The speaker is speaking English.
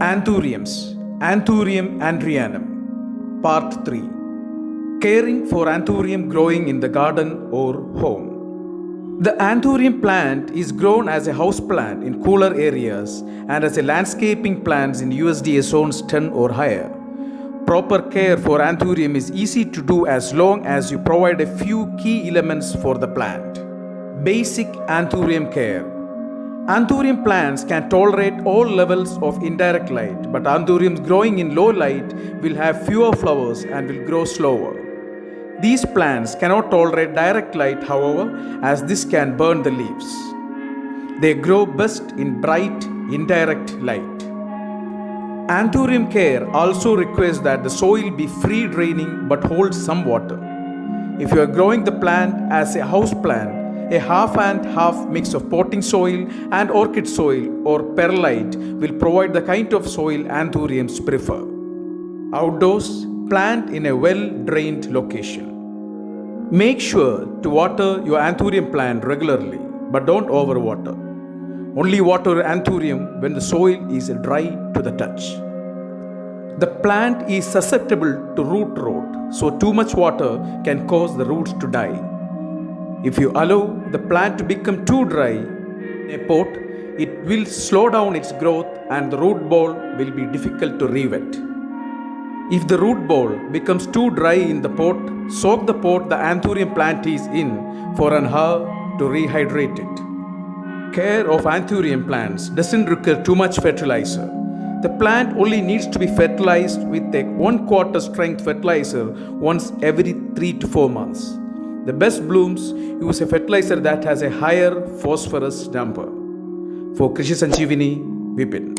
Anthuriums, Anthurium andrianum. Part 3. Caring for Anthurium growing in the garden or home. The Anthurium plant is grown as a house plant in cooler areas and as a landscaping plant in USDA zones 10 or higher. Proper care for Anthurium is easy to do as long as you provide a few key elements for the plant. Basic Anthurium care. Anthurium plants can tolerate all levels of indirect light, but Anthuriums growing in low light will have fewer flowers and will grow slower. These plants cannot tolerate direct light, however, as this can burn the leaves. They grow best in bright, indirect light. Anthurium care also requires that the soil be free draining but hold some water. If you are growing the plant as a house plant, a half and half mix of potting soil and orchid soil or perlite will provide the kind of soil Anthuriums prefer. Outdoors, plant in a well-drained location. Make sure to water your Anthurium plant regularly, but don't overwater. Only water Anthurium when the soil is dry to the touch. The plant is susceptible to root rot, so too much water can cause the roots to die. If you allow the plant to become too dry in a pot, it will slow down its growth and the root ball will be difficult to re-wet. If the root ball becomes too dry in the pot, soak the pot the Anthurium plant is in for an hour to rehydrate it. Care of Anthurium plants doesn't require too much fertilizer. The plant only needs to be fertilized with a 1/4 strength fertilizer once every 3 to 4 months. The best blooms use a fertilizer that has a higher phosphorus number. For Krishi Sanjeevani, Vipin.